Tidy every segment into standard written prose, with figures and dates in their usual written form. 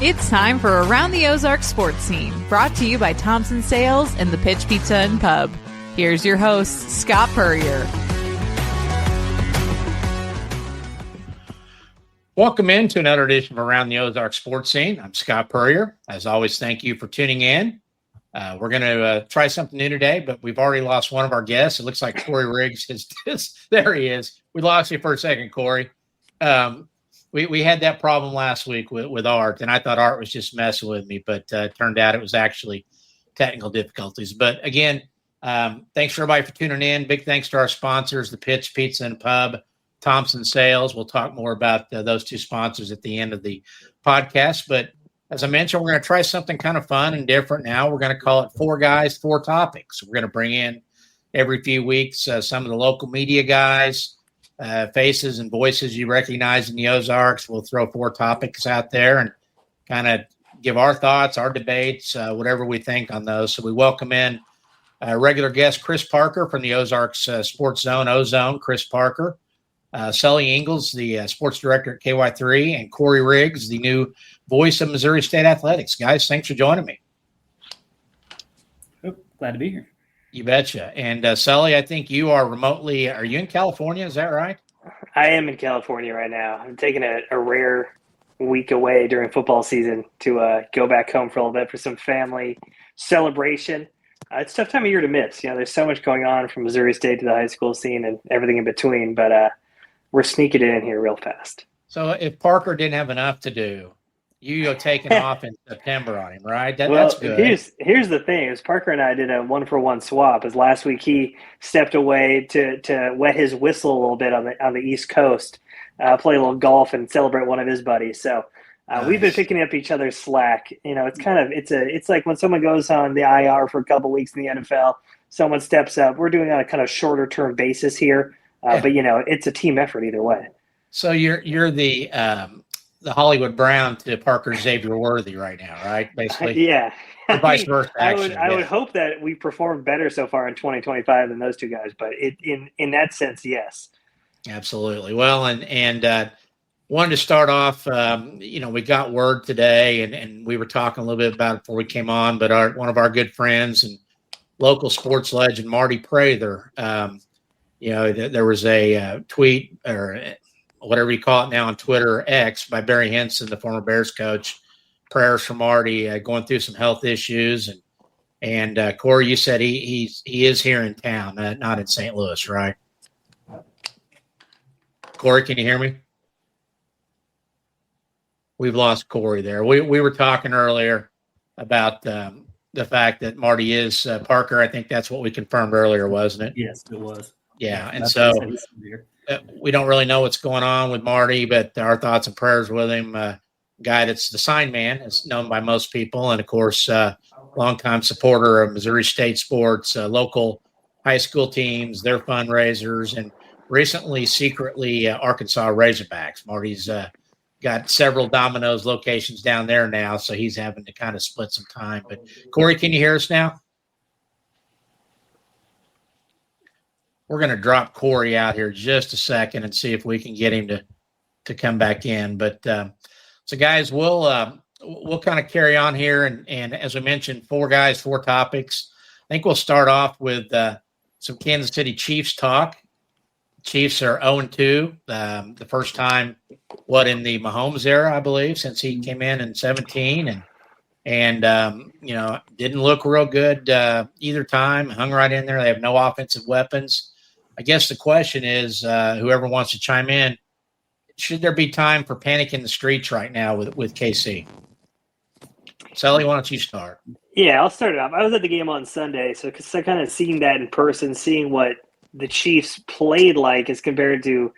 It's time for Around the Ozarks Sports Scene, brought to you by Thompson Sales and the Pitch Pizza and Pub. Here's your host, Scott Puryear. Welcome into another edition of Around the Ozarks Sports Scene. I'm Scott Puryear. As always, thank you for tuning in. We're going to try something new today, but we've already lost one of our guests. It looks like Corey Riggs is there. He is. We lost you for a second, Corey. We had that problem last week with Art, and I thought Art was just messing with me, but it turned out it was actually technical difficulties. But again, thanks for everybody for tuning in. Big thanks to our sponsors, the Pitch Pizza and Pub, Thompson Sales. We'll talk more about those two sponsors at the end of the podcast. But as I mentioned, we're going to try something kind of fun and different now. We're going to call it Four Guys, Four Topics. We're going to bring in every few weeks some of the local media guys, faces and voices you recognize in the Ozarks. We'll throw four topics out there and kind of give our thoughts, our debates, whatever we think on those. So we welcome in regular guest Chris Parker from the Ozarks Sports Zone, Ozone, Chris Parker, Sully Engels, the sports director at KY3, and Corey Riggs, the new voice of Missouri State Athletics. Guys, thanks for joining me. Oh, glad to be here. You betcha. And Sully, I think you are remotely – are you in California? Is that right? I am in California right now. I'm taking a rare week away during football season to go back home for a little bit for some family celebration. It's a tough time of year to miss. You know, there's so much going on from Missouri State to the high school scene and everything in between, but we're sneaking it in here real fast. So if Parker didn't have enough to do, you're taking off in September on him, right? That's good. Here's the thing: is Parker and I did a 1-for-1 swap. As last week he stepped away to wet his whistle a little bit on the East Coast, play a little golf and celebrate one of his buddies. So Nice. We've been picking up each other's slack. You know, it's like when someone goes on the IR for a couple weeks in the NFL, someone steps up. We're doing it on a kind of shorter term basis here, but you know, it's a team effort either way. So you're the Hollywood Brown to Parker Xavier Worthy right now, right? Basically, yeah. Or vice versa. I would hope that we performed better so far in 2025 than those two guys, but in that sense, yes. Absolutely. Well, and wanted to start off. We got word today, and we were talking a little bit about it before we came on. But one of our good friends and local sports legend, Marty Prather, there was a tweet or whatever you call it now on Twitter, X, by Barry Henson, the former Bears coach. Prayers for Marty, going through some health issues. And Corey, you said he is here in town, not in St. Louis, right? Corey, can you hear me? We've lost Corey there. We were talking earlier about the fact that Marty is Parker. I think that's what we confirmed earlier, wasn't it? Yes, it was. Yeah, and so we don't really know what's going on with Marty, but our thoughts and prayers with him. Guy that's the sign man, is known by most people, and of course, longtime supporter of Missouri State sports, local high school teams, their fundraisers, and recently, secretly, Arkansas Razorbacks. Marty's got several Domino's locations down there now, so he's having to kind of split some time. But Corey, can you hear us now? We're going to drop Corey out here just a second and see if we can get him to come back in. But so, guys, we'll kind of carry on here, and as we mentioned, four guys, four topics. I think we'll start off with some Kansas City Chiefs talk. Chiefs are 0-2, the first time, in the Mahomes era, I believe, since he came in 17, and didn't look real good either time. Hung right in there. They have no offensive weapons. I guess the question is, whoever wants to chime in, should there be time for panic in the streets right now with KC? Sully, why don't you start? Yeah, I'll start it off. I was at the game on Sunday, so kind of seeing that in person, seeing what the Chiefs played like as compared to,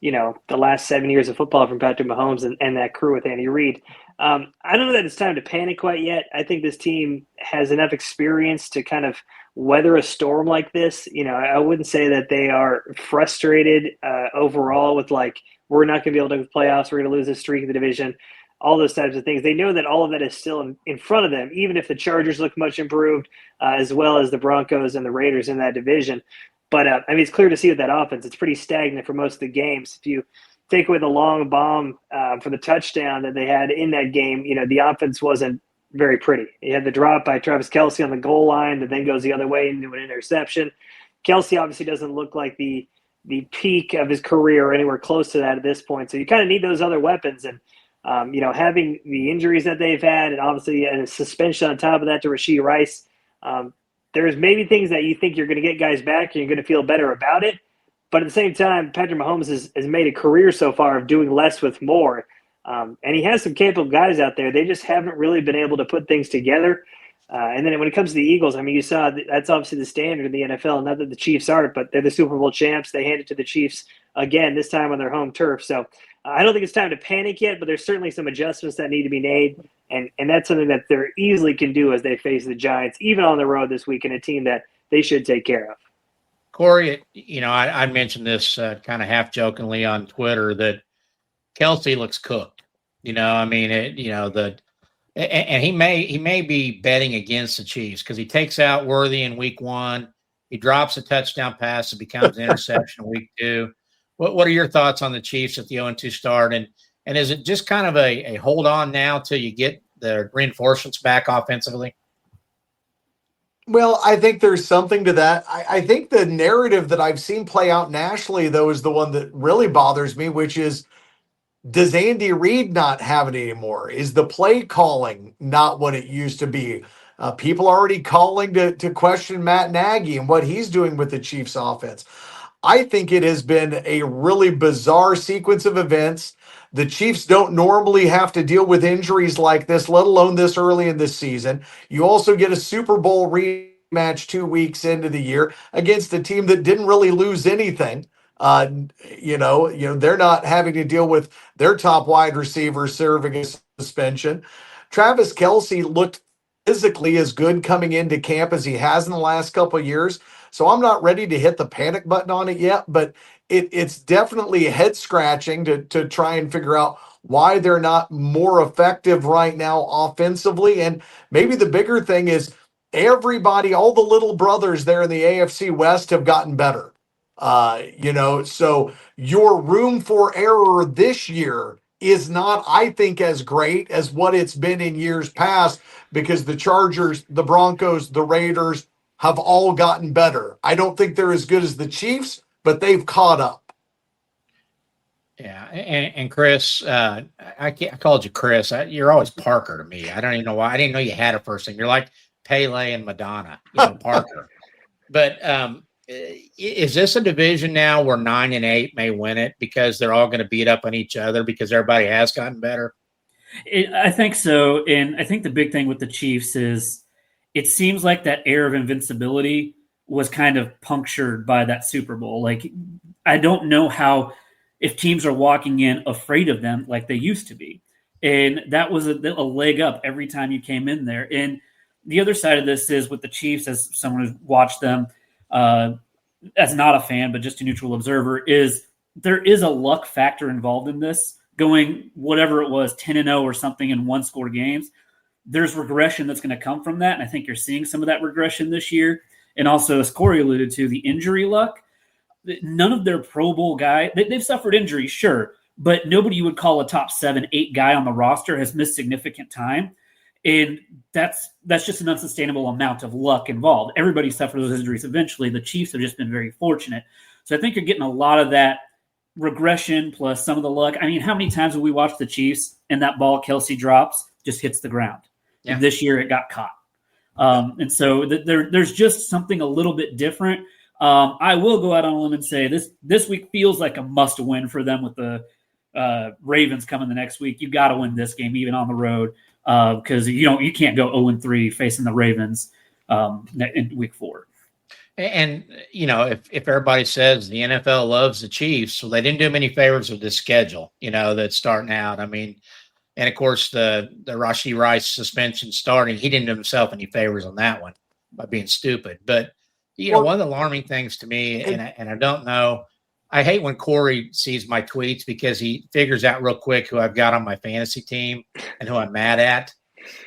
the last 7 years of football from Patrick Mahomes and that crew with Andy Reid. I don't know that it's time to panic quite yet. I think this team has enough experience to kind of weather a storm like this. I wouldn't say that they are frustrated overall with we're not going to be able to make the playoffs. We're going to lose this streak in the division, all those types of things. They know that all of that is still in front of them, even if the Chargers look much improved, as well as the Broncos and the Raiders in that division. But, it's clear to see with that offense, it's pretty stagnant for most of the games. If you take away the long bomb for the touchdown that they had in that game, the offense wasn't very pretty. You had the drop by Travis Kelce on the goal line that then goes the other way into an interception. Kelce obviously doesn't look like the peak of his career or anywhere close to that at this point. So you kind of need those other weapons. And, having the injuries that they've had and obviously a suspension on top of that to Rashee Rice, there's maybe things that you think you're going to get guys back and you're going to feel better about it. But at the same time, Patrick Mahomes has made a career so far of doing less with more. And he has some capable guys out there. They just haven't really been able to put things together. And then when it comes to the Eagles, I mean, you saw that's obviously the standard in the NFL. Not that the Chiefs aren't, but they're the Super Bowl champs. They hand it to the Chiefs again, this time on their home turf. So I don't think it's time to panic yet, but there's certainly some adjustments that need to be made. And that's something that they easily can do as they face the Giants, even on the road this week, in a team that they should take care of. Corey, I mentioned this kind of half jokingly on Twitter that Kelce looks cooked. And he may be betting against the Chiefs because he takes out Worthy in week 1. He drops a touchdown pass. It becomes an interception in week 2. What are your thoughts on the Chiefs at the 0-2 start? And is it just kind of a hold on now till you get the reinforcements back offensively? Well, I think there's something to that. I think the narrative that I've seen play out nationally, though, is the one that really bothers me, which is, does Andy Reid not have it anymore? Is the play calling not what it used to be? People are already calling to question Matt Nagy and what he's doing with the Chiefs offense. I think it has been a really bizarre sequence of events. The Chiefs don't normally have to deal with injuries like this, let alone this early in the season. You also get a Super Bowl rematch 2 weeks into the year against a team that didn't really lose anything. They're not having to deal with their top wide receiver serving a suspension. Travis Kelce looked physically as good coming into camp as he has in the last couple of years. So I'm not ready to hit the panic button on it yet, but it's definitely head scratching to try and figure out why they're not more effective right now offensively. And maybe the bigger thing is everybody, all the little brothers there in the AFC West have gotten better. So your room for error this year is not, I think, as great as what it's been in years past because the Chargers, the Broncos, the Raiders have all gotten better. I don't think they're as good as the Chiefs, but they've caught up. Yeah, and Chris, I called you Chris. You're always Parker to me. I don't even know why. I didn't know you had a first name. You're like Pele and Madonna, Parker. But is this a division now where 9 and 8 may win it because they're all going to beat up on each other because everybody has gotten better? I think so. And I think the big thing with the Chiefs is it seems like that air of invincibility was kind of punctured by that Super Bowl. Like, I don't know if teams are walking in afraid of them like they used to be. And that was a leg up every time you came in there. And the other side of this is with the Chiefs, as someone who's watched them, as not a fan, but just a neutral observer, is there is a luck factor involved in this, going whatever it was, 10-0 or something in one-score games. There's regression that's going to come from that, and I think you're seeing some of that regression this year. And also, as Corey alluded to, the injury luck. None of their Pro Bowl guys, they've suffered injuries, sure, but nobody you would call a top 7-8 guy on the roster has missed significant time. And that's just an unsustainable amount of luck involved. Everybody suffers those injuries eventually. The Chiefs have just been very fortunate. So I think you're getting a lot of that regression plus some of the luck. I mean, how many times have we watched the Chiefs and that ball Kelce drops just hits the ground? Yeah. And this year it got caught. And so there's just something a little bit different. I will go out on a limb and say this week feels like a must win for them with the Ravens coming the next week. You got to win this game even on the road. Because you can't go 0-3 facing the Ravens in week 4. And if everybody says the NFL loves the Chiefs, so they didn't do many favors with this schedule, that's starting out. I mean, and of course the Rashee Rice suspension starting, he didn't do himself any favors on that one by being stupid. But one of the alarming things to me, and I don't know. I hate when Corey sees my tweets because he figures out real quick who I've got on my fantasy team and who I'm mad at,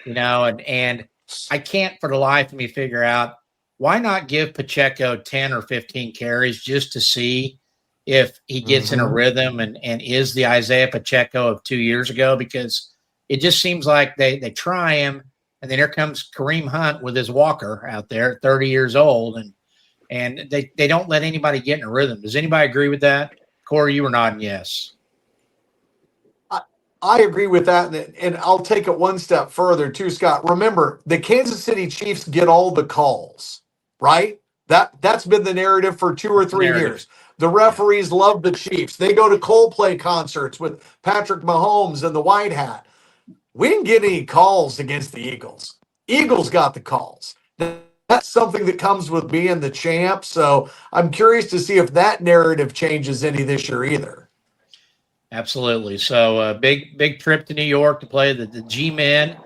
and I can't for the life of me figure out why not give Pacheco 10 or 15 carries just to see if he gets in a rhythm and is the Isaiah Pacheco of 2 years ago, because it just seems like they try him, and then here comes Kareem Hunt with his walker out there at 30 years old, and they don't let anybody get in a rhythm. Does anybody agree with that? Corey, you were nodding yes. I agree with that, and I'll take it one step further too, Scott. Remember, the Kansas City Chiefs get all the calls, right? That's been the narrative for 2 or 3 years. The referees love the Chiefs. They go to Coldplay concerts with Patrick Mahomes and the White Hat. We didn't get any calls against the Eagles. Eagles got the calls. That's something that comes with being the champ. So I'm curious to see if that narrative changes any this year either. Absolutely. So big trip to New York to play the G-Men.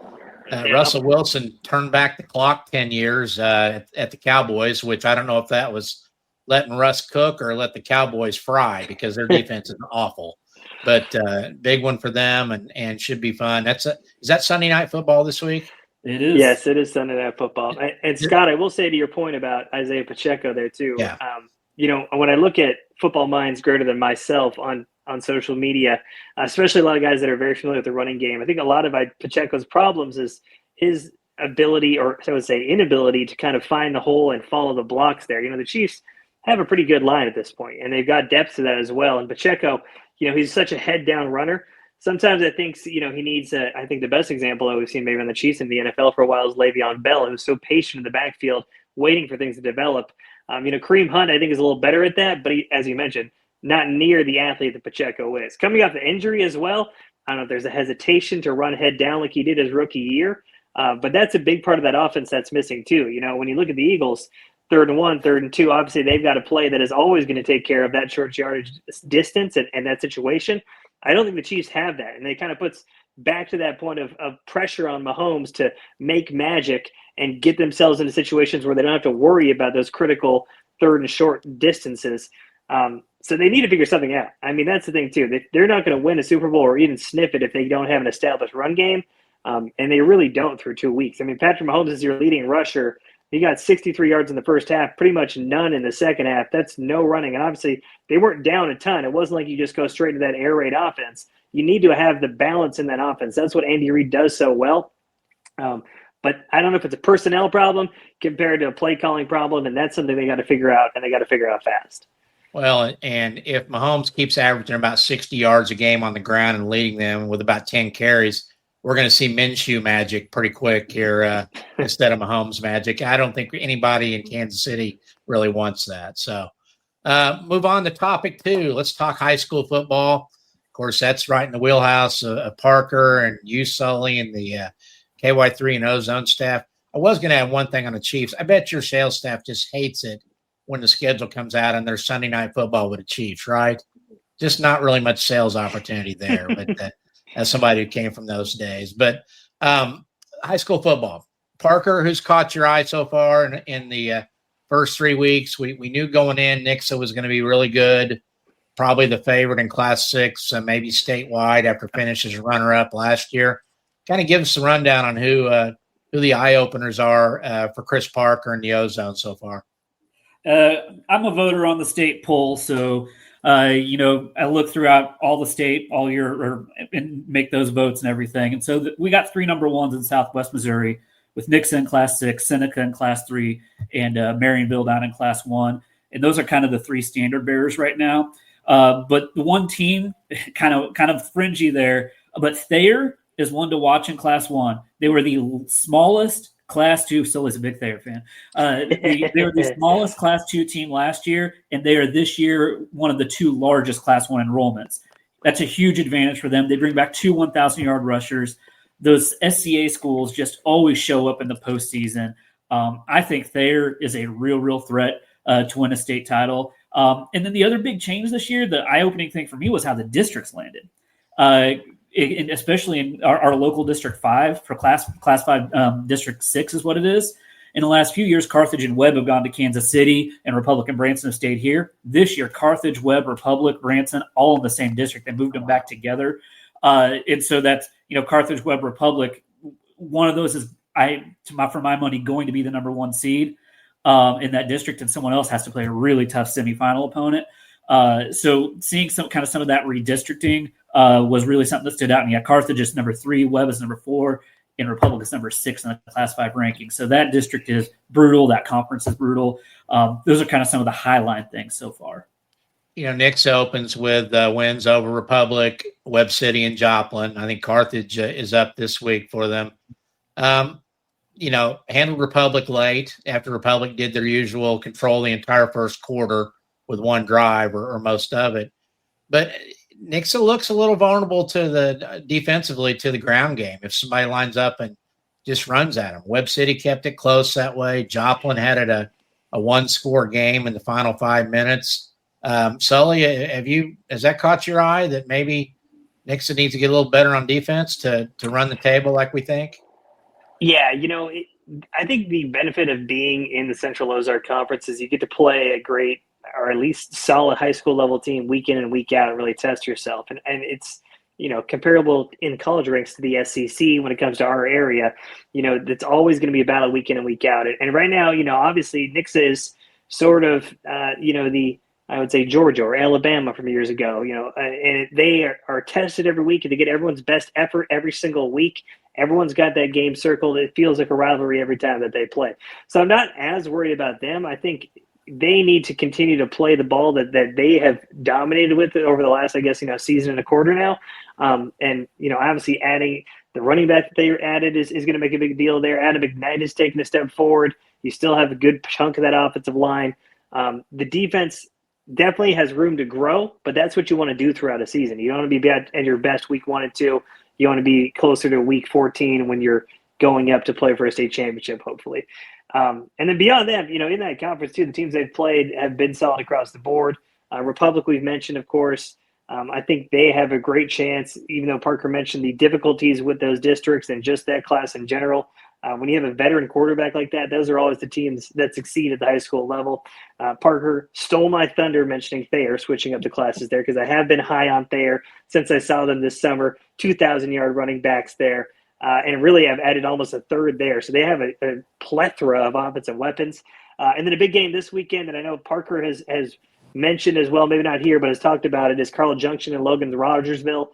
Russell Wilson turned back the clock 10 years at the Cowboys, which I don't know if that was letting Russ cook or let the Cowboys fry, because their defense is awful. But big one for them, and should be fun. Is that Sunday Night Football this week? It is. Yes, it is Sunday Night Football. And Scott, I will say to your point about Isaiah Pacheco there too. Yeah. When I look at football minds greater than myself on social media, especially a lot of guys that are very familiar with the running game, I think a lot of Pacheco's problems is his ability, or I would say inability, to kind of find the hole and follow the blocks there. The Chiefs have a pretty good line at this point, and they've got depth to that as well. And Pacheco, he's such a head down runner. Sometimes I think, he needs I think the best example that we've seen maybe on the Chiefs in the NFL for a while is Le'Veon Bell, who's so patient in the backfield, waiting for things to develop. Kareem Hunt, I think, is a little better at that, but he, as you mentioned, not near the athlete that Pacheco is. Coming off the injury as well, I don't know if there's a hesitation to run head down like he did his rookie year, but that's a big part of that offense that's missing too. When you look at the Eagles, 3rd and 1, 3rd and 2, obviously they've got a play that is always going to take care of that short yardage distance and that situation. I don't think the Chiefs have that, and it kind of puts back to that point of pressure on Mahomes to make magic and get themselves into situations where they don't have to worry about those critical 3rd and short distances. So they need to figure something out. I mean, that's the thing too. They're not going to win a Super Bowl or even sniff it if they don't have an established run game, and they really don't through 2 weeks. I mean, Patrick Mahomes is your leading rusher. He got 63 yards in the first half, pretty much none in the second half. That's no running. And obviously, they weren't down a ton. It wasn't like you just go straight to that air raid offense. You need to have the balance in that offense. That's what Andy Reid does so well. But I don't know if it's a personnel problem compared to a play calling problem, and that's something they got to figure out, and they got to figure out fast. Well, and if Mahomes keeps averaging about 60 yards a game on the ground and leading them with about 10 carries, we're going to see Minshew magic pretty quick here instead of Mahomes magic. I don't think anybody in Kansas City really wants that. So move on to topic 2. Let's talk high school football. Of course, that's right in the wheelhouse of Parker and you, Sully, and the KY3 and Ozone staff. I was going to have one thing on the Chiefs. I bet your sales staff just hates it when the schedule comes out and there's Sunday Night Football with the Chiefs, right? Just not really much sales opportunity there, but as somebody who came from those days. But high school football. Parker, who's caught your eye so far in the first 3 weeks? We knew going in Nixa was going to be really good, probably the favorite in Class 6, maybe statewide after finishing as runner-up last year. Kind of give us a rundown on who the eye-openers are for Chris Parker and the Ozone so far. I'm a voter on the state poll, so I look throughout all the state all year and make those votes and everything. And so we got 3 number 1s in Southwest Missouri with Nixa in Class 6, Seneca in Class 3, and Marionville down in Class 1. And those are kind of the 3 standard bearers right now. But the one team, kind of fringy there, but Thayer is one to watch in Class 1. They were the smallest Class 2, Sully's a big Thayer fan. They were the smallest Class 2 team last year, and they are this year one of the 2 largest Class 1 enrollments. That's a huge advantage for them. They bring back 2 1,000-yard rushers. Those SCA schools just always show up in the postseason. I think Thayer is a real threat to win a state title. And then the other big change this year, the eye-opening thing for me was how the districts landed. Especially in our local District 5 for Class 5, District 6 is what it is. In the last few years, Carthage and Webb have gone to Kansas City, and Republic and Branson have stayed here. This year, Carthage, Webb, Republic, Branson, all in the same district. They moved them back together. And so that's, Carthage, Webb, Republic. One of those is, for my money, going to be the number 1 seed in that district, and someone else has to play a really tough semifinal opponent. So seeing some of that redistricting was really something that stood out. And Carthage is number 3, Webb is number 4, and Republic is number 6 in the Class 5 ranking. So that district is brutal. That conference is brutal. Those are kind of some of the highline things so far. Nixa opens with wins over Republic, Webb City, and Joplin. I think Carthage is up this week for them. Handled Republic late after Republic did their usual control the entire first quarter with one drive or most of it. But Nixa looks a little vulnerable to the defensively to the ground game if somebody lines up and just runs at them. Webb City kept it close that way. Joplin had it a one-score game in the final 5 minutes. Sully, has that caught your eye that maybe Nixa needs to get a little better on defense to run the table like we think? Yeah, I think the benefit of being in the Central Ozark Conference is you get to play a great or at least solid high school level team week in and week out and really test yourself. And it's, comparable in college ranks to the SEC when it comes to our area. It's always going to be a battle week in and week out. And right now, obviously Nixa is sort of, I would say Georgia or Alabama from years ago, and they are tested every week and they get everyone's best effort every single week. Everyone's got that game circled. It feels like a rivalry every time that they play. So I'm not as worried about them. I think they need to continue to play the ball that they have dominated with it over the last, season and a quarter now. And obviously adding the running back that they added is going to make a big deal there. Adam McKnight is taking a step forward. You still have a good chunk of that offensive line. The defense definitely has room to grow, but that's what you want to do throughout a season. You don't want to be at your best week 1 and 2. You want to be closer to week 14 when you're going up to play for a state championship, hopefully. And then beyond that, in that conference too, the teams they've played have been solid across the board. Republic we've mentioned, of course. I think they have a great chance, even though Parker mentioned the difficulties with those districts and just that class in general. When you have a veteran quarterback like that, those are always the teams that succeed at the high school level. Parker stole my thunder mentioning Thayer, switching up the classes there, because I have been high on Thayer since I saw them this summer. 2,000-yard running backs there, and really have added almost a third there. So they have a plethora of offensive weapons. And then a big game this weekend that I know Parker has mentioned as well, maybe not here, but has talked about it, is Carl Junction and Logan Rogersville.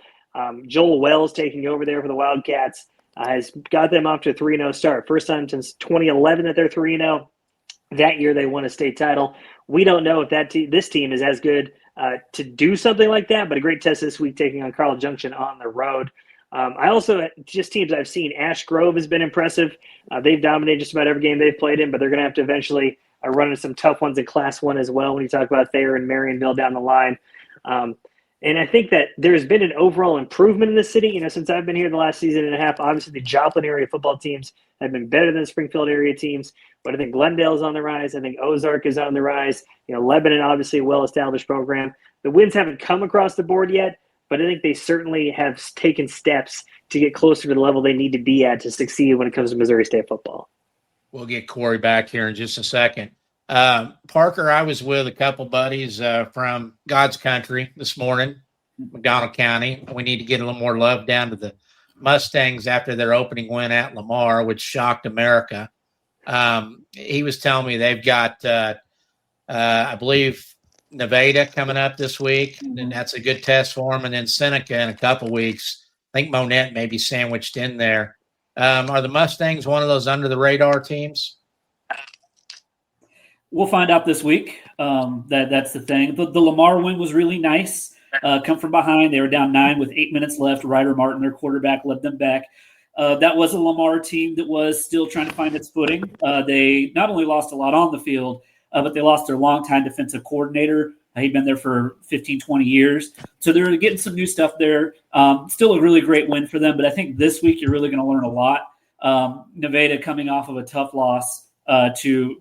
Joel Wells taking over there for the Wildcats. Has got them off to a 3-0 start. First time since 2011 that they're 3-0. That year they won a state title. We don't know if this team is as good to do something like that, but a great test this week taking on Carl Junction on the road. I also, just teams I've seen, Ash Grove has been impressive. They've dominated just about every game they've played in, but they're going to have to eventually run into some tough ones in Class 1 as well when you talk about Thayer and Marionville down the line. And I think that there's been an overall improvement in the city, since I've been here the last season and a half. Obviously, the Joplin area football teams have been better than the Springfield area teams, but I think Glendale's on the rise. I think Ozark is on the rise. Lebanon, obviously, a well-established program. The wins haven't come across the board yet, but I think they certainly have taken steps to get closer to the level they need to be at to succeed when it comes to Missouri State football. We'll get Corey back here in just a second. Parker, I was with a couple buddies from God's country this morning, McDonald County. We need to get a little more love down to the Mustangs after their opening win at Lamar, which shocked America. He was telling me they've got, I believe, Nevada coming up this week, and that's a good test for them. And then Seneca in a couple weeks. I think Monette may be sandwiched in there. Are the Mustangs one of those under-the-radar teams? We'll find out this week. That's the thing. The Lamar win was really nice. Come from behind. They were down 9 with 8 minutes left. Ryder Martin, their quarterback, led them back. That was a Lamar team that was still trying to find its footing. They not only lost a lot on the field, but they lost their longtime defensive coordinator. He'd been there for 15, 20 years. So they're getting some new stuff there. Still a really great win for them. But I think this week you're really going to learn a lot. Nevada coming off a tough loss to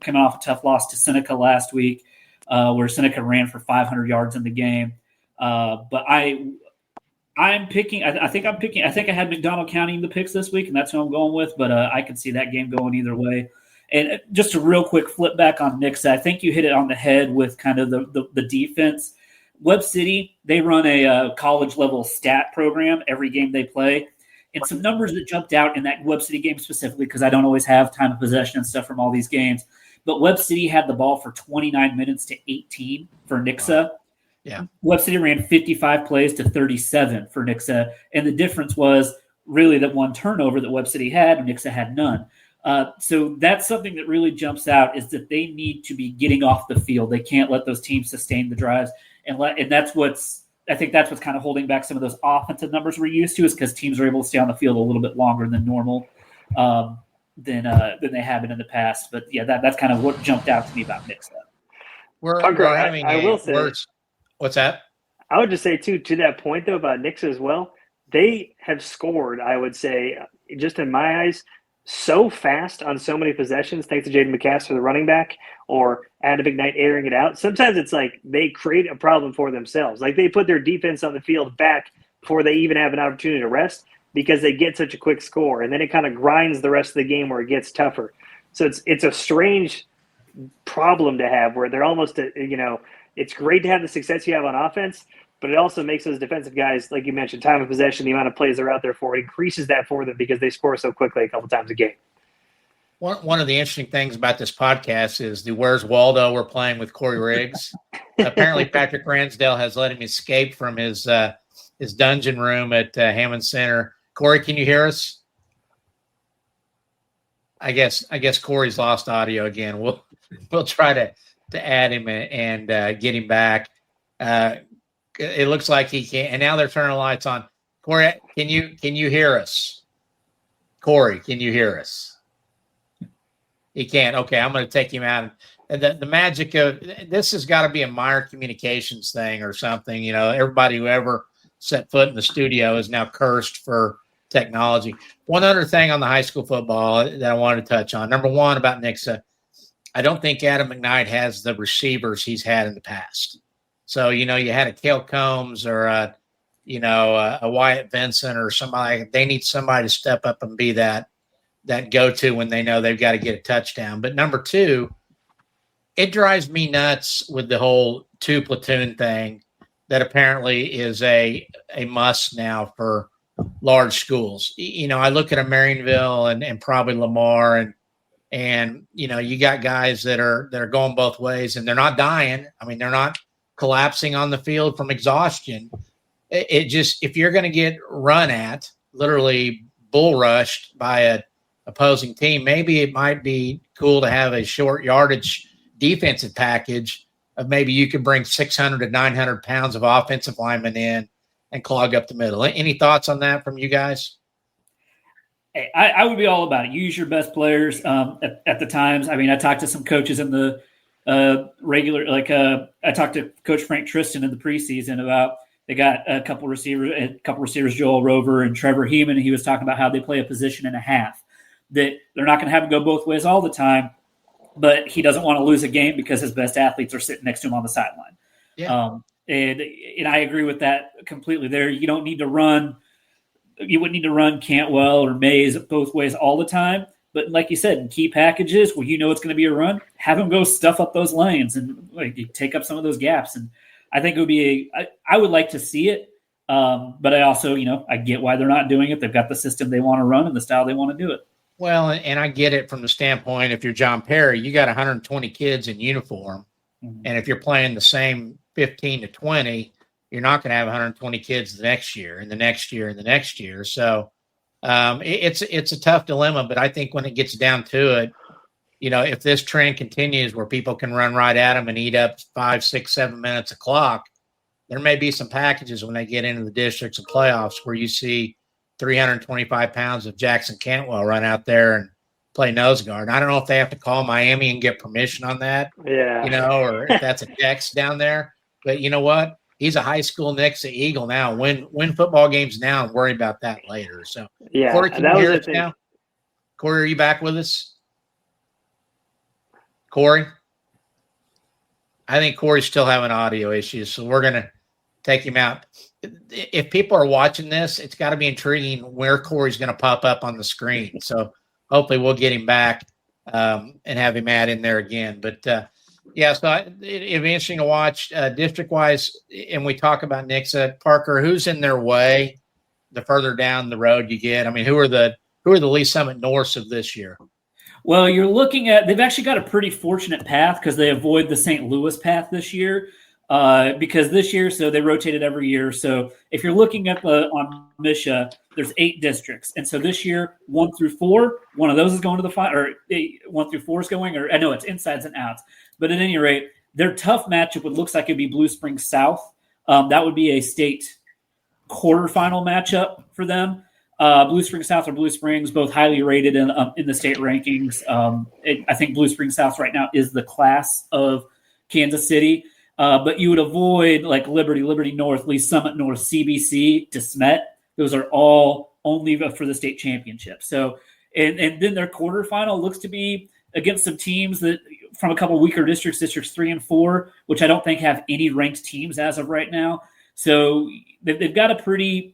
Seneca last week, where Seneca ran for 500 yards in the game. But I'm picking. I think I had McDonald County in the picks this week, and that's who I'm going with. But I can see that game going either way. And just a real quick flip back on Nixa, I think you hit it on the head with kind of the defense. Webb City, they run a college level stat program every game they play. And some numbers that jumped out in that Webb City game specifically, because I don't always have time of possession and stuff from all these games. But Webb City had the ball for 29 minutes to 18 for Nixa. Yeah. Webb City ran 55 plays to 37 for Nixa, and the difference was really that one turnover that Webb City had, and Nixa had none. So that's something that really jumps out, is that they need to be getting off the field. They can't let those teams sustain the drives, and that's what's kind of holding back some of those offensive numbers we're used to, is because teams are able to stay on the field a little bit longer than normal, than they have been in the past. But yeah, that's kind of what jumped out to me about Nixa. We're having I will say, what's that? I would just say too, to that point though about Nixa as well, they have scored, I would say, just in my eyes, so fast on so many possessions, thanks to Jaden McCaster, the running back, or Adam McKnight airing it out. Sometimes it's like they create a problem for themselves. Like they put their defense on the field back before they even have an opportunity to rest, because they get such a quick score, and then it kind of grinds the rest of the game where it gets tougher. So it's a strange problem to have, where they're almost, it's great to have the success you have on offense, but it also makes those defensive guys, like you mentioned, time of possession, the amount of plays they're out there for, it increases that for them because they score so quickly a couple times a game. One of the interesting things about this podcast is the Where's Waldo we're playing with Corey Riggs. Apparently Patrick Ransdale has let him escape from his dungeon room at Hammond Center. Corey, can you hear us? I guess Corey's lost audio again. We'll try to add him and get him back. It looks like he can't. And now they're turning the lights on. Corey, can you hear us? Corey, can you hear us? He can't. Okay, I'm going to take him out. And the magic of this has got to be a Meyer Communications thing or something. Everybody who ever set foot in the studio is now cursed for technology. One other thing on the high school football that I wanted to touch on. Number one, about Nixa, I don't think Adam McKnight has the receivers he's had in the past. So, you had a Cale Combs or a Wyatt Vincent or somebody. They need somebody to step up and be that go-to when they know they've got to get a touchdown. But number two, it drives me nuts with the whole two platoon thing that apparently is a must now for large schools. I look at a Marionville and probably Lamar and you got guys that are going both ways, and they're not dying. I mean, they're not collapsing on the field from exhaustion. It just, if you're going to get run at, literally bull rushed by a opposing team, maybe it might be cool to have a short yardage defensive package of maybe you could bring 600 to 900 pounds of offensive linemen in and clog up the middle. Any thoughts on that from you guys? Hey, I would be all about it. Use your best players at the times. I mean, I talked to some coaches in the I talked to Coach Frank Tristan in the preseason about, they got a couple receivers, Joel Rover and Trevor Heeman, and he was talking about how they play a position and a half, that they're not going to have him go both ways all the time, but he doesn't want to lose a game because his best athletes are sitting next to him on the sideline. Yeah. And I agree with that completely. There, you don't need to run. You wouldn't need to run Cantwell or Mays both ways all the time. But like you said, in key packages where it's going to be a run, have them go stuff up those lanes and take up some of those gaps. And I think it would be I would like to see it. But I also, I get why they're not doing it. They've got the system they want to run and the style they want to do it. Well, and I get it from the standpoint, if you're John Perry, you got 120 kids in uniform. Mm-hmm. And if you're playing the same 15 to 20, you're not going to have 120 kids the next year and the next year and the next year. So it's a tough dilemma, but I think when it gets down to it, if this trend continues where people can run right at them and eat up 5, 6, 7 minutes of clock, there may be some packages when they get into the districts and playoffs where you see 325 pounds of Jackson Cantwell run out there and play nose guard. I don't know if they have to call Miami and get permission on that, or if that's a text down there. But you know what? He's a high school Nixa Eagle now. Win football games now and worry about that later. So, yeah, Corey, can you hear us now? Corey, are you back with us? Corey? I think Corey's still having audio issues, so we're going to take him out. If people are watching this, it's got to be intriguing where Corey's going to pop up on the screen. So hopefully we'll get him back and have him add in there again. But, so it'd be interesting to watch district-wise, and we talk about Nixa. Parker, who's in their way the further down the road you get? I mean, who are the Lee Summit Norths of this year? Well, you're looking at – they've actually got a pretty fortunate path because they avoid the St. Louis path this year. because this year, so they rotated every year. So if you're looking at on Misha, there's 8 districts, and so this year 1 through 4, one of those is going to the final, or 1 through 4 is going, or I know it's insides and outs. But at any rate, their tough matchup would looks like it'd be Blue Springs South. That would be a state quarterfinal matchup for them. Blue Springs South or Blue Springs, both highly rated in the state rankings. I think Blue Springs South right now is the class of Kansas City. But you would avoid like Liberty North, Lee Summit North, CBC, DeSmet. Those are all only for the state championship. So, and then their quarterfinal looks to be against some teams that from a couple weaker districts 3 and 4, which I don't think have any ranked teams as of right now. So they've got a pretty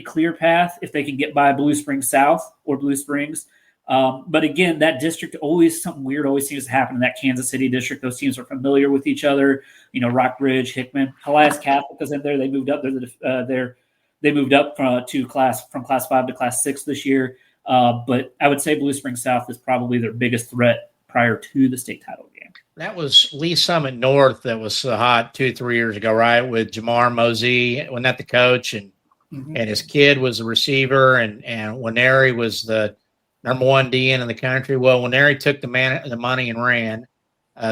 clear path if they can get by Blue Springs South or Blue Springs. But again, that district something weird always seems to happen in that Kansas City district. Those teams are familiar with each other. Rockbridge, Hickman, Helias Catholic is in there. They moved up. They moved up from class 5 to class 6 this year. But I would say Blue Springs South is probably their biggest threat prior to the state title game. That was Lee Summit North that was so hot 2-3 years ago, right? With Jamar Mosey, wasn't that the coach? And his kid was the receiver, and Winery was the number 1 DN in the country. Well, Winery took the money and ran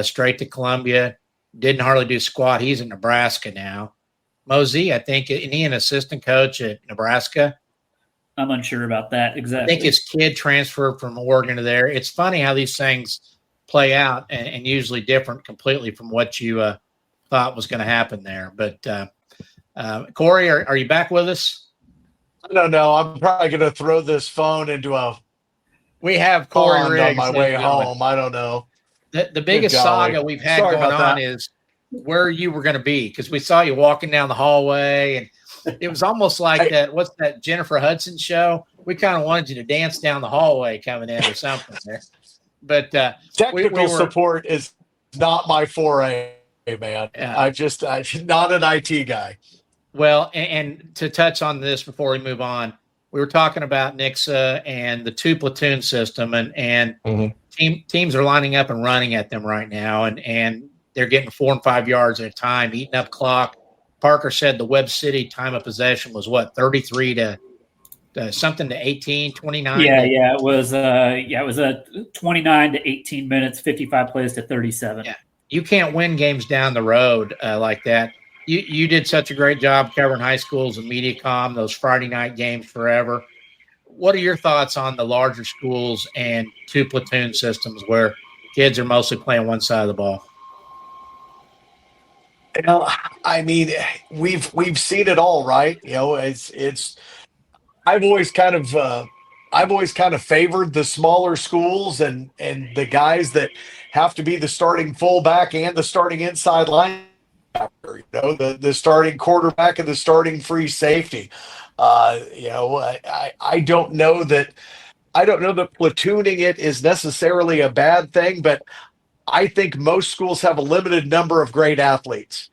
straight to Columbia. Didn't hardly do squat. He's in Nebraska now. Mosey, I think, isn't he an assistant coach at Nebraska? I'm unsure about that exactly. I think his kid transferred from Oregon to there. It's funny how these things play out and usually different completely from what you thought was going to happen there. But Corey, are you back with us? I don't know. I'm probably going to throw this phone into we have Corey Riggs on my way home. I don't know. The biggest saga we've had going on is where you were going to be, because we saw you walking down the hallway, and it was almost like that. What's that Jennifer Hudson show? We kind of wanted you to dance down the hallway coming in or something there. But technical support is not my foray, man. I'm not an IT guy. Well, and to touch on this before we move on, we were talking about Nixa and the 2 platoon system, and teams are lining up and running at them right now, and they're getting 4 and 5 yards at a time, eating up clock. Parker said the Webb City time of possession was 33 to something to 18, 29. Yeah, it was 29 to 18 minutes, 55 plays to 37. Yeah, you can't win games down the road like that. You did such a great job covering high schools and MediaCom, those Friday night games forever. What are your thoughts on the larger schools and 2 platoon systems where kids are mostly playing one side of the ball? I mean, we've seen it all, right? It's. I've always kind of favored the smaller schools and the guys that have to be the starting fullback and the starting inside linebacker. The starting quarterback and the starting free safety. I don't know that platooning it is necessarily a bad thing, but I think most schools have a limited number of great athletes.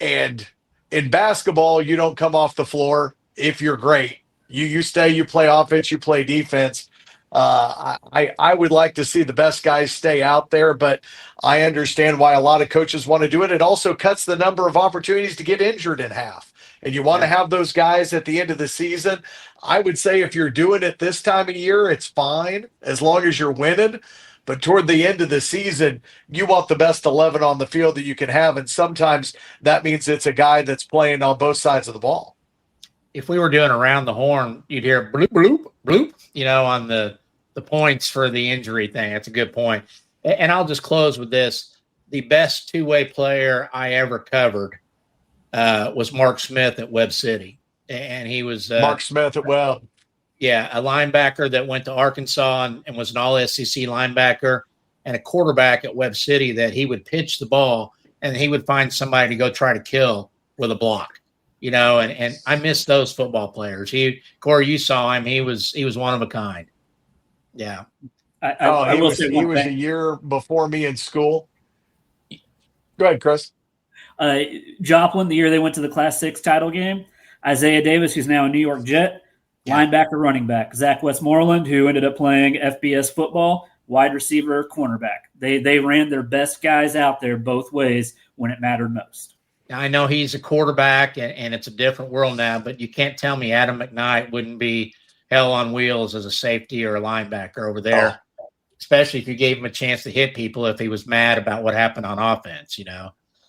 And in basketball, you don't come off the floor if you're great. You stay, you play offense, you play defense. I would like to see the best guys stay out there, but I understand why a lot of coaches want to do it. It also cuts the number of opportunities to get injured in half. And you want to have those guys at the end of the season. I would say if you're doing it this time of year, it's fine as long as you're winning. But toward the end of the season, you want the best 11 on the field that you can have. And sometimes that means it's a guy that's playing on both sides of the ball. If we were doing around the horn, you'd hear bloop, bloop, bloop, on the points for the injury thing. That's a good point. And I'll just close with this. The best 2-way player I ever covered was Mark Smith at Webb City. And he was Mark Smith at Webb. Yeah, a linebacker that went to Arkansas and was an all-SEC linebacker, and a quarterback at Webb City that he would pitch the ball and he would find somebody to go try to kill with a block. And I miss those football players. Corey, you saw him. He was one of a kind. Yeah. He was a year before me in school. Go ahead, Chris. Joplin, the year they went to the Class 6 title game. Isaiah Davis, who's now a New York Jet. Linebacker, running back. Zach Westmoreland, who ended up playing FBS football. Wide receiver, cornerback. They ran their best guys out there both ways when it mattered most. I know he's a quarterback and it's a different world now, but you can't tell me Adam McKnight wouldn't be hell on wheels as a safety or a linebacker over there, especially if you gave him a chance to hit people if he was mad about what happened on offense,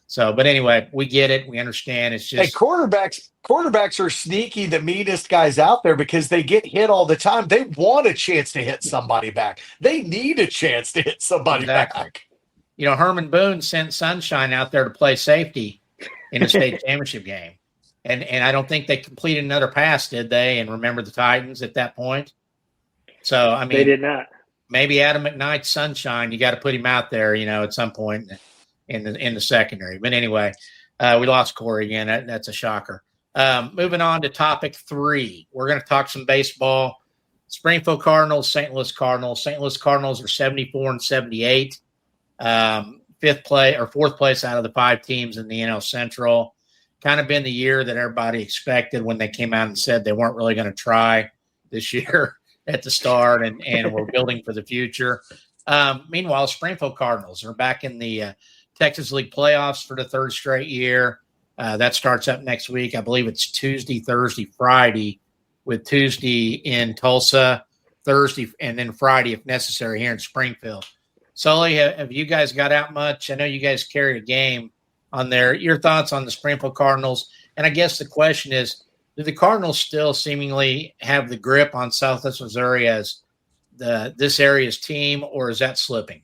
So, but anyway, we get it. We understand. It's just quarterbacks are sneaky, the meanest guys out there because they get hit all the time. They want a chance to hit somebody back. They need a chance to hit somebody back. Herman Boone sent Sunshine out there to play safety in the state championship game. And I don't think they completed another pass, did they? And remember the Titans at that point? So, I mean, they did not. Maybe Adam McKnight's Sunshine, you got to put him out there, at some point in the secondary. But anyway, we lost Corey again. That's a shocker. Moving on to topic 3. We're going to talk some baseball. Springfield Cardinals, St. Louis Cardinals. St. Louis Cardinals are 74-78. Fourth place out of the 5 teams in the NL Central. Kind of been the year that everybody expected when they came out and said they weren't really going to try this year at the start and we're building for the future. Meanwhile, Springfield Cardinals are back in the Texas League playoffs for the 3rd straight year. That starts up next week. I believe it's Tuesday, Thursday, Friday, with Tuesday in Tulsa, Thursday, and then Friday, if necessary, here in Springfield. Sully, have you guys got out much? I know you guys carry a game on there. Your thoughts on the Springfield Cardinals? And I guess the question is, do the Cardinals still seemingly have the grip on Southwest Missouri as this area's team, or is that slipping?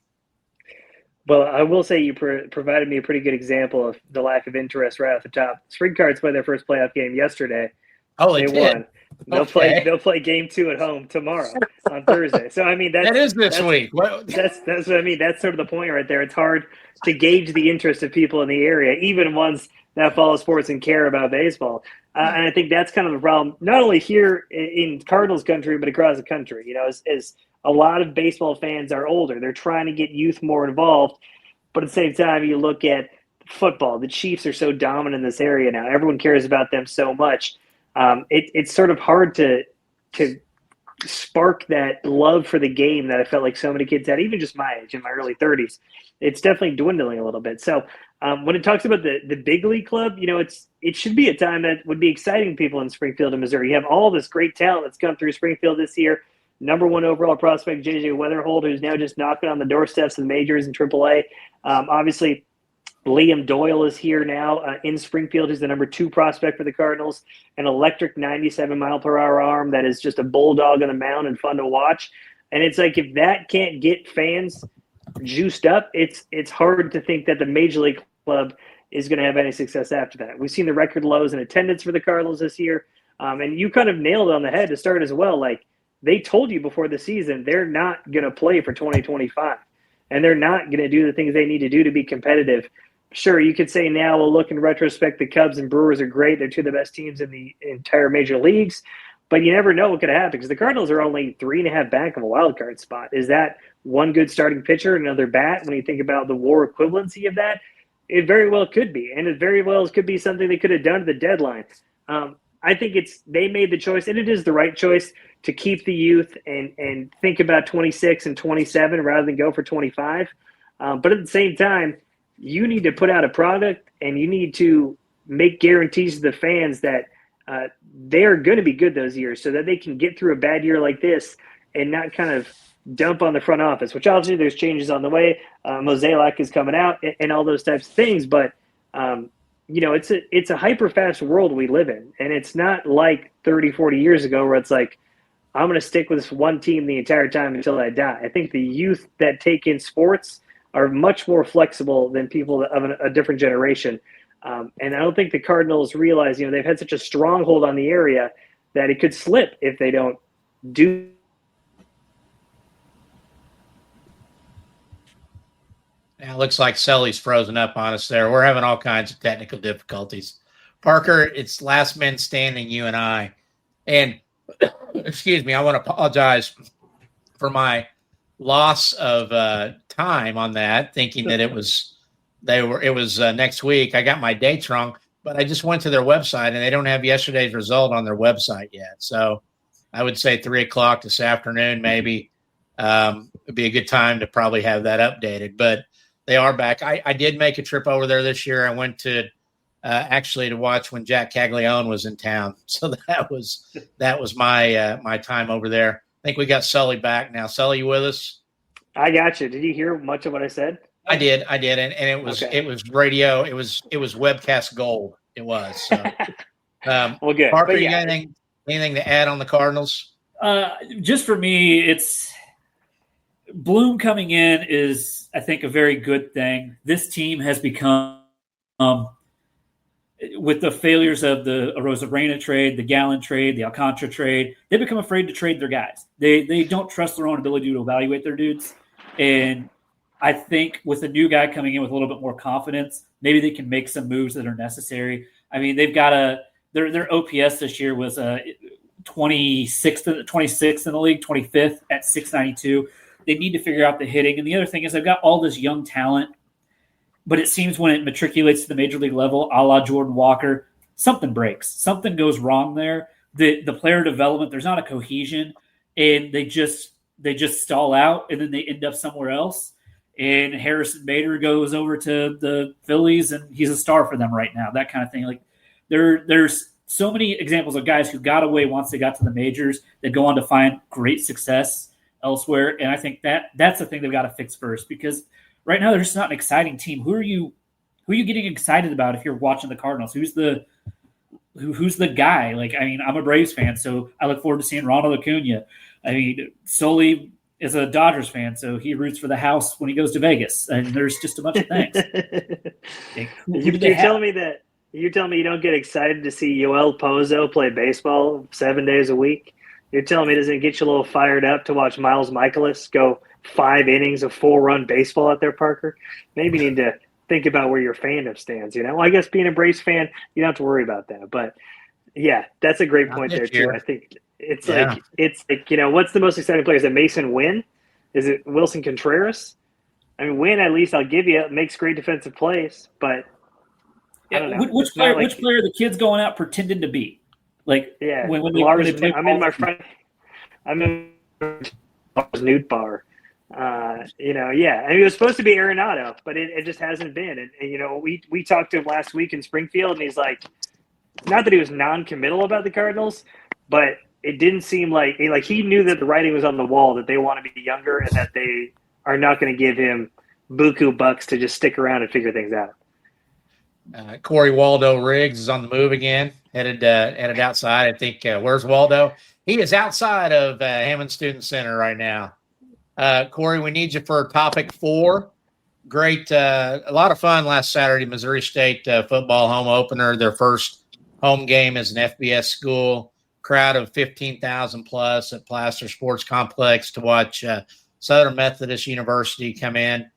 Well, I will say you provided me a pretty good example of the lack of interest right off the top. Spring Cards played their first playoff game yesterday. Oh, they won. They'll play game 2 at home tomorrow on Thursday. So I mean that is this week. That's what I mean. That's sort of the point right there. It's hard to gauge the interest of people in the area, even ones that follow sports and care about baseball. And I think that's kind of the problem, not only here in Cardinals country, but across the country. As a lot of baseball fans are older, they're trying to get youth more involved. But at the same time, you look at football. The Chiefs are so dominant in this area now. Everyone cares about them so much. It's sort of hard to spark that love for the game that I felt like so many kids had, even just my age, in my early 30s. It's definitely dwindling a little bit. So when it talks about the big league club, it should be a time that would be exciting to people in Springfield and Missouri. You have all this great talent that's come through Springfield this year. Number 1 overall prospect, J.J. Weatherholt, who's now just knocking on the doorsteps of the majors in AAA. Obviously, Liam Doyle is here now in Springfield. He's the number 2 prospect for the Cardinals. An electric 97-mile-per-hour arm that is just a bulldog on the mound and fun to watch. And it's like, if that can't get fans juiced up, it's hard to think that the Major League club is going to have any success after that. We've seen the record lows in attendance for the Cardinals this year. And you kind of nailed it on the head to start as well. Like, they told you before the season they're not going to play for 2025. And they're not going to do the things they need to do to be competitive. Sure, you could say now, well, look, in retrospect, the Cubs and Brewers are great. They're 2 of the best teams in the entire major leagues. But you never know what could happen because the Cardinals are only 3.5 back of a wild card spot. Is that one good starting pitcher, another bat? When you think about the WAR equivalency of that, it very well could be. And it very well could be something they could have done at the deadline. I think they made the choice, and it is the right choice, to keep the youth and think about 26 and 27 rather than go for 25. But at the same time, you need to put out a product and you need to make guarantees to the fans that they are going to be good those years so that they can get through a bad year like this and not kind of dump on the front office, which obviously there's changes on the way. Mosaic is coming out and all those types of things. But, it's a hyper-fast world we live in. And it's not like 30, 40 years ago where it's like, I'm going to stick with this one team the entire time until I die. I think the youth that take in sports are much more flexible than people of a different generation. And I don't think the Cardinals realize, they've had such a stronghold on the area that it could slip if they don't do. Now it looks like Sully's frozen up on us there. We're having all kinds of technical difficulties. Parker, it's last man standing, you and I. And excuse me, I want to apologize for my loss of time on that, thinking that it was next week. I got my dates wrong, but I just went to their website and they don't have yesterday's result on their website yet. So I would say 3:00 this afternoon, maybe would be a good time to probably have that updated, but they are back. I did make a trip over there this year. I went to actually to watch when Jack Caglione was in town. So that was my my time over there. I think we got Sully back now. Sully, you with us? I got you. Did you hear much of what I said? I did, and it was Okay. it was radio. It was webcast gold. It was. So, well, good. Parker, But you yeah, got anything to add on the Cardinals? Just for me, it's Bloom coming in is, I think, a very good thing. This team has become, with the failures of the Arozarena trade, the Gallen trade, the Alcantara trade, they've become afraid to trade their guys. They don't trust their own ability to evaluate their dudes. And I think with a new guy coming in with a little bit more confidence, maybe they can make some moves that are necessary. I mean, they've got their OPS this year was 26th in the league, 25th at 692. They need to figure out the hitting. And the other thing is they've got all this young talent, but it seems when it matriculates to the major league level, a la Jordan Walker, something breaks. Something goes wrong there. The player development, there's not a cohesion, and they just stall out, and then they end up somewhere else. And Harrison Bader goes over to the Phillies, and he's a star for them right now, that kind of thing. Like there's so many examples of guys who got away once they got to the majors that go on to find great success elsewhere. And I think that's the thing they've got to fix first, because right now they're just not an exciting team. Who are you getting excited about if you're watching the Cardinals? Who's the guy? Like, I mean, I'm a Braves fan, so I look forward to seeing Ronald Acuna. I mean, Sully is a Dodgers fan, so he roots for the house when he goes to Vegas. And there's just a bunch of things. You're telling me you don't get excited to see Yoel Pozo play baseball 7 days a week? You're telling me it doesn't get you a little fired up to watch Miles Michaelis go 5 innings of 4-run baseball out there, Parker? Maybe you need to think about where your fandom stands. Well, I guess being a Braves fan, you don't have to worry about that. But yeah, that's a great point there too. I think it's like what's the most exciting player? Is it Mason Wynn? Is it Wilson Contreras? I mean, Wynn, at least I'll give you, makes great defensive plays, but I don't know. Which player are the kids going out pretending to be? Like, yeah, when they play I'm in Lars Newt bar. I mean, it was supposed to be Arenado, but it just hasn't been. And we talked to him last week in Springfield, and he's like, not that he was non-committal about the Cardinals, but it didn't seem like he knew that the writing was on the wall, that they want to be younger and that they are not going to give him buku bucks to just stick around and figure things out. Corey Waldo Riggs is on the move again, headed outside. I think, where's Waldo? He is outside of Hammond Student Center right now. Corey, we need you for topic 4. Great. A lot of fun last Saturday, Missouri State football home opener, their first home game as an FBS school. Crowd of 15,000 plus at Plaster Sports Complex to watch Southern Methodist University come in.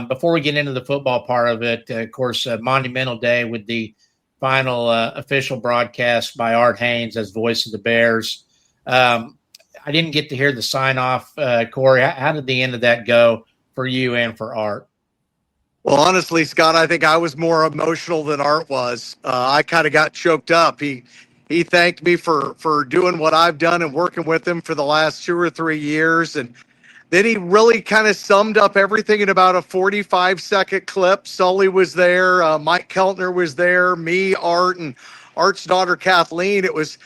Before we get into the football part of it, of course, monumental day with the final official broadcast by Art Haynes as voice of the Bears. I didn't get to hear the sign-off. Corey, how did the end of that go for you and for Art? Well, honestly, Scott, I think I was more emotional than Art was. I kind of got choked up. He thanked me for doing what I've done and working with him for the last 2 or 3 years. And then he really kind of summed up everything in about a 45-second clip. Sully was there. Mike Keltner was there. Me, Art, and Art's daughter, Kathleen. It was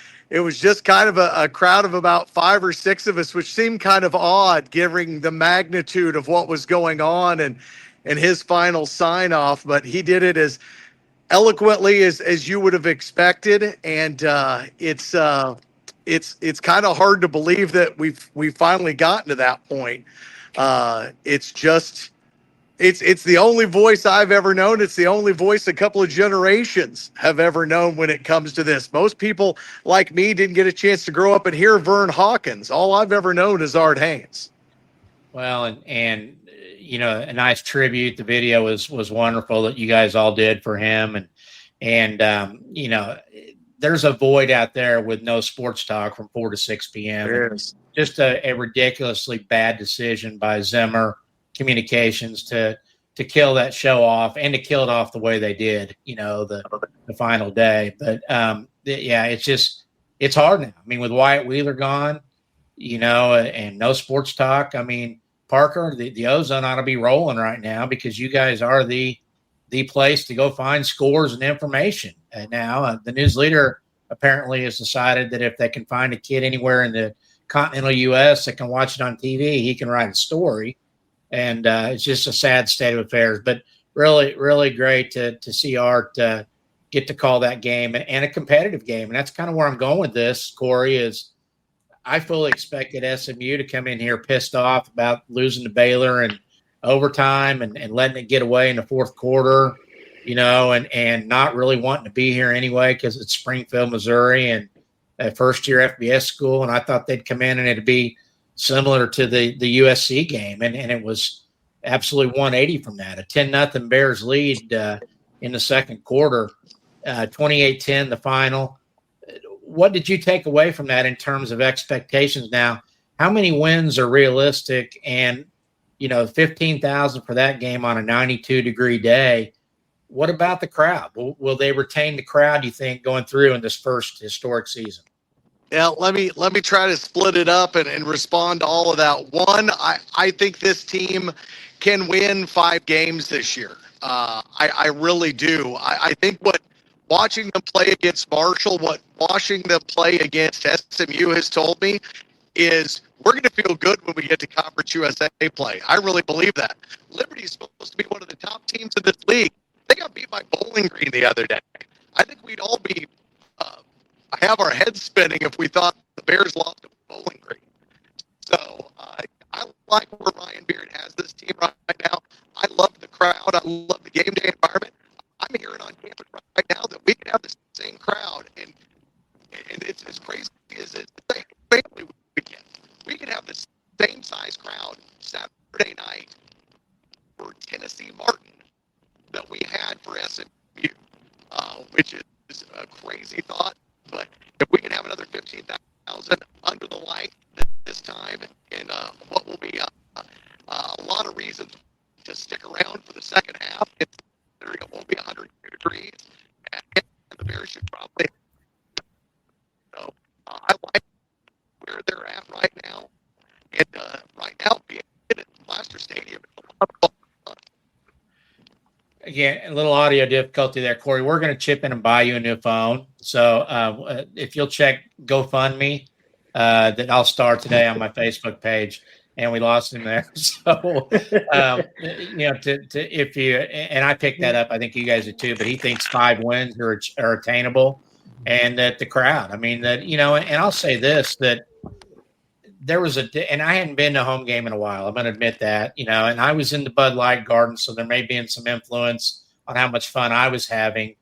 just kind of a crowd of about 5 or 6 of us, which seemed kind of odd given the magnitude of what was going on and his final sign-off. But he did it as eloquently as you would have expected, and it's kind of hard to believe that we've finally gotten to that point. It's the only voice I've ever known. It's the only voice a couple of generations have ever known when it comes to this. Most people like me didn't get a chance to grow up and hear Vern Hawkins. All I've ever known is Art Haynes. Well, and a nice tribute. The video was wonderful that you guys all did for him. And there's a void out there with no sports talk from 4 to 6 p.m. Just a ridiculously bad decision by Zimmer Communications to kill that show off and to kill it off the way they did, the final day. But it's hard now. I mean, with Wyatt Wheeler gone, and no sports talk. I mean, Parker, the ozone ought to be rolling right now because you guys are the the place to go find scores and information. And now the News Leader apparently has decided that if they can find a kid anywhere in the continental U.S. that can watch it on TV, he can write a story. And it's just a sad state of affairs. But really, really great to see Art get to call that game and a competitive game. And that's kind of where I'm going with this, Corey, is I fully expected SMU to come in here pissed off about losing to Baylor and overtime and letting it get away in the fourth quarter, and not really wanting to be here anyway because it's Springfield, Missouri, and a first-year FBS school. And I thought they'd come in and it'd be similar to the USC game. And it was absolutely 180 from that. A 10-0 Bears lead in the second quarter, 28-10 the final. What did you take away from that in terms of expectations? Now, how many wins are realistic? And, 15,000 for that game on a 92-degree day. What about the crowd? Will they retain the crowd, you think, going through in this first historic season? Yeah, let me try to split it up and respond to all of that. One, I think this team can win 5 games this year. I really do. I think watching them play against Marshall, what watching them play against SMU has told me is we're going to feel good when we get to Conference USA play. I really believe that. Liberty is supposed to be one of the top teams in this league. They got beat by Bowling Green the other day. I think we'd all be have our heads spinning if we thought the Bears lost to Bowling Green. So I like where Ryan Beard has this team right now. I love the crowd. I love the game day environment. I'm hearing on campus right now that we can have the same crowd, and it's as crazy as it's the same family weekend. We can have the same size crowd Saturday night for Tennessee Martin that we had for SMU, which is a crazy thought. But if we can have another 15,000 under the light this time, and what will be a lot of reasons to stick around for the second half, it won't be 100 degrees, and the Bears should probably. So I like where they're at right now, and right now being at Blaster Stadium. Again, a little audio difficulty there, Corey. We're going to chip in and buy you a new phone. So if you'll check GoFundMe, that I'll start today on my Facebook page. And we lost him there. So, if you, and I picked that up, I think you guys did too, but he thinks 5 wins are attainable, and that the crowd, and I'll say this, that there was and I hadn't been to a home game in a while. I'm going to admit that, and I was in the Bud Light Garden, so there may be some influence on how much fun I was having,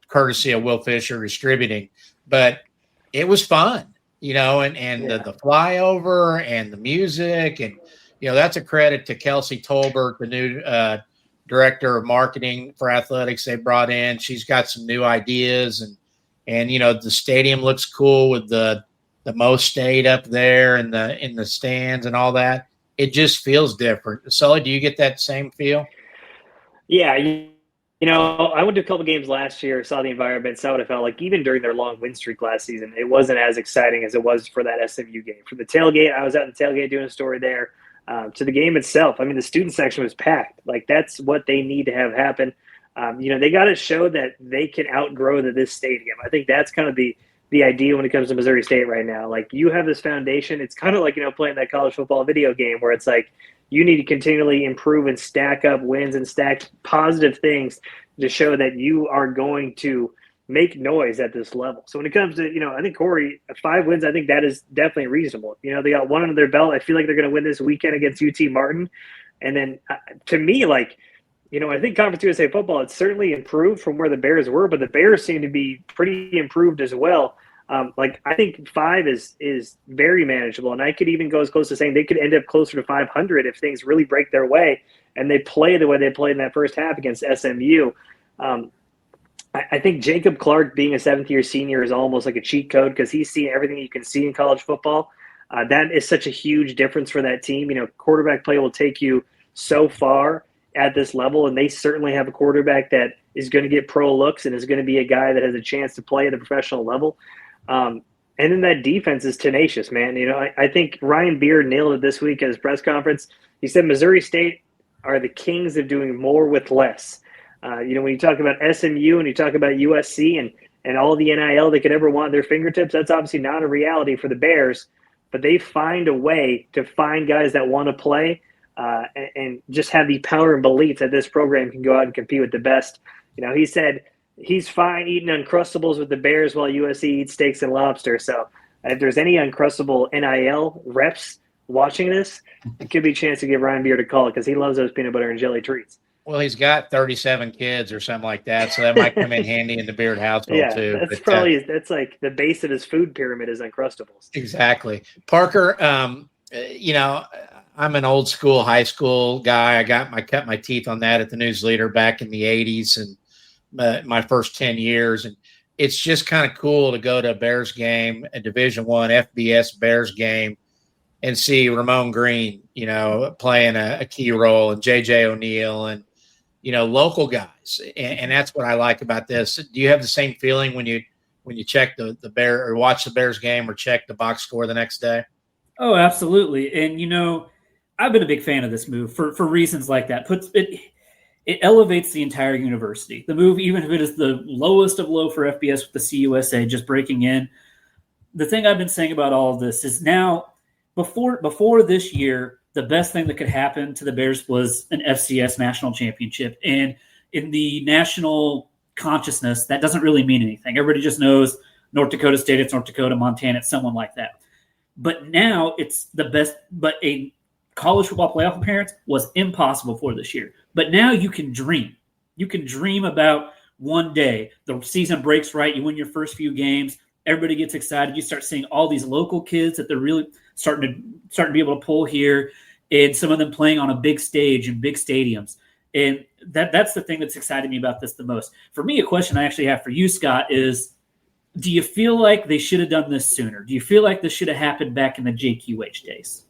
courtesy of Will Fisher distributing, but it was fun. The flyover and the music, and that's a credit to Kelsey Tolbert, the new director of marketing for athletics they brought in. She's got some new ideas, and the stadium looks cool with the Mo State up there and in the stands and all that. It just feels different. Sully, do you get that same feel? Yeah. I went to a couple games last year, saw the environment, saw what it felt like. Even during their long win streak last season, it wasn't as exciting as it was for that SMU game. For the tailgate, I was out in the tailgate doing a story there. To the game itself, the student section was packed. Like, that's what they need to have happen. They got to show that they can outgrow this stadium. I think that's kind of the idea when it comes to Missouri State right now. Like, you have this foundation. It's kind of like, playing that college football video game where it's like, you need to continually improve and stack up wins and stack positive things to show that you are going to make noise at this level. So when it comes to, I think Corey, 5 wins, I think that is definitely reasonable. They got one under their belt. I feel like they're going to win this weekend against UT Martin. And then to me, I think Conference USA football, it's certainly improved from where the Bears were, but the Bears seem to be pretty improved as well. I think 5 is very manageable, and I could even go as close to saying they could end up closer to 500 if things really break their way and they play the way they played in that first half against SMU. I think Jacob Clark being a 7th-year senior is almost like a cheat code because he's seen everything you can see in college football. That is such a huge difference for that team. Quarterback play will take you so far at this level, and they certainly have a quarterback that is going to get pro looks and is going to be a guy that has a chance to play at a professional level. And then that defense is tenacious, man. I think Ryan Beard nailed it this week at his press conference. He said Missouri State are the kings of doing more with less. When you talk about SMU and you talk about USC and all the NIL they could ever want at their fingertips, that's obviously not a reality for the Bears. But they find a way to find guys that want to play and just have the power and belief that this program can go out and compete with the best. He said he's fine eating Uncrustables with the Bears while USC eats steaks and lobster. So if there's any Uncrustable NIL reps watching this, it could be a chance to give Ryan Beard a call because he loves those peanut butter and jelly treats. Well, he's got 37 kids or something like that, so that might come in handy in the Beard household too. That's like the base of his food pyramid is Uncrustables. Exactly. Parker, I'm an old school high school guy. I cut my teeth on that at the News Leader back in the 80s and my first 10 years. And it's just kind of cool to go to a Bears game, a Division I FBS Bears game, and see Ramon Green, playing a key role, and JJ O'Neal and, local guys. And that's what I like about this. Do you have the same feeling when you check the Bear or watch the Bears game or check the box score the next day? Oh, absolutely. And, I've been a big fan of this move for reasons like that. It elevates the entire university. The move, even if it is the lowest of low for FBS with the CUSA just breaking in, the thing I've been saying about all of this is now before this year, the best thing that could happen to the Bears was an FCS national championship. And in the national consciousness, that doesn't really mean anything. Everybody just knows North Dakota State, it's North Dakota, Montana, it's someone like that. But now it's the best, but a college football playoff appearance was impossible for this year. But now you can dream. You can dream about one day. The season breaks right. You win your first few games. Everybody gets excited. You start seeing all these local kids that they're really starting to be able to pull here, and some of them playing on a big stage in big stadiums. And that's the thing that's excited me about this the most. For me, a question I actually have for you, Scott, is do you feel like they should have done this sooner? Do you feel like this should have happened back in the JQH days?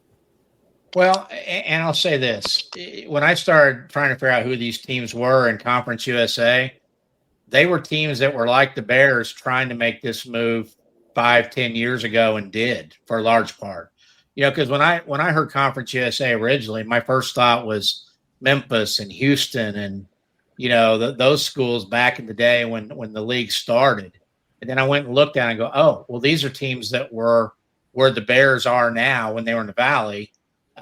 Well, and I'll say this. When I started trying to figure out who these teams were in Conference USA, they were teams that were like the Bears trying to make this move 5-10 years ago and did for a large part. Because when I heard Conference USA originally, my first thought was Memphis and Houston and, those schools back in the day when the league started. And then I went and looked at it and go, oh, well, these are teams that were where the Bears are now when they were in the Valley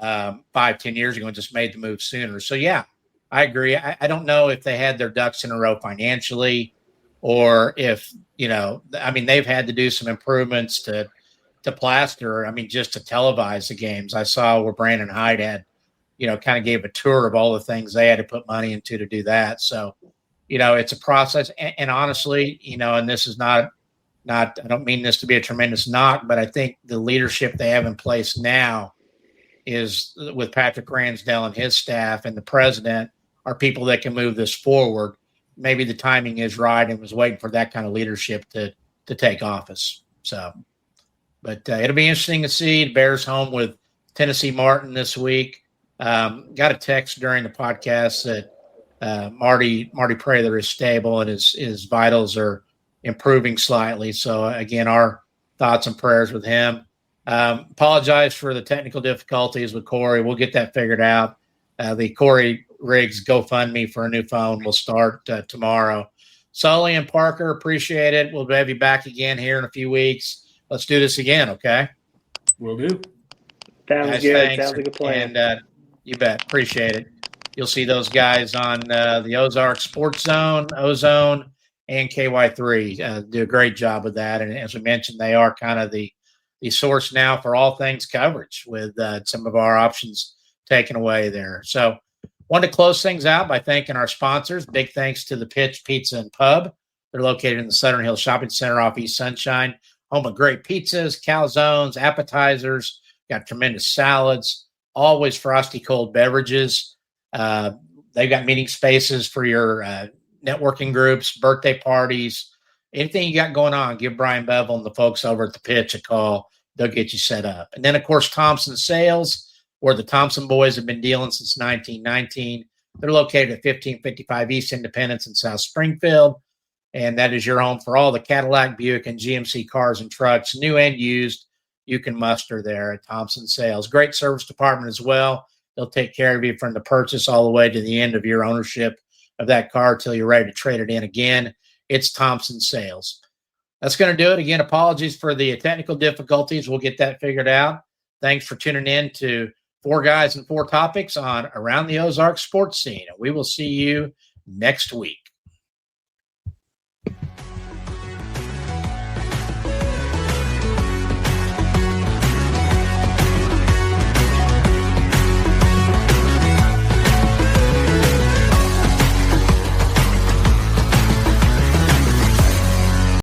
5-10 years ago and just made the move sooner. So, yeah, I agree. I don't know if they had their ducks in a row financially or if, they've had to do some improvements to plaster, just to televise the games. I saw where Brandon Hyde had, kind of gave a tour of all the things they had to put money into to do that. So, it's a process. And honestly, and this is not, I don't mean this to be a tremendous knock, but I think the leadership they have in place now is with Patrick Ransdell and his staff and the president are people that can move this forward. Maybe the timing is right and was waiting for that kind of leadership to take office. So, but it'll be interesting to see the Bears home with Tennessee Martin this week. Got a text during the podcast that Marty Prather is stable and his vitals are improving slightly. So again, our thoughts and prayers with him. Apologize for the technical difficulties with Corey. We'll get that figured out. The Corey Riggs GoFundMe for a new phone will start tomorrow. Sully and Parker, appreciate it. We'll have you back again here in a few weeks. Let's do this again, okay? Will do. Sounds good. Thanks. Sounds like a plan. And you bet. Appreciate it. You'll see those guys on the Ozarks Sports Zone, Ozone, and KY3 do a great job with that. And as we mentioned, they are kind of the source now for all things coverage with some of our options taken away there. So wanted to close things out by thanking our sponsors. Big thanks to the Pitch Pizza and Pub. They're located in the Southern Hills Shopping Center off East Sunshine. Home of great pizzas, calzones, appetizers, got tremendous salads, always frosty cold beverages. They've got meeting spaces for your networking groups, birthday parties, anything you got going on. Give Brian Bevel and the folks over at the Pitch a call. They'll get you set up. And then, of course, Thompson Sales, where the Thompson boys have been dealing since 1919. They're located at 1555 East Independence in South Springfield. And that is your home for all the Cadillac, Buick, and GMC cars and trucks, new and used, you can muster there at Thompson Sales. Great service department as well. They'll take care of you from the purchase all the way to the end of your ownership of that car until you're ready to trade it in again. It's Thompson Sales. That's going to do it. Again, apologies for the technical difficulties. We'll get that figured out. Thanks for tuning in to 4 Guys and 4 Topics on Around the Ozarks Sports Scene. We will see you next week.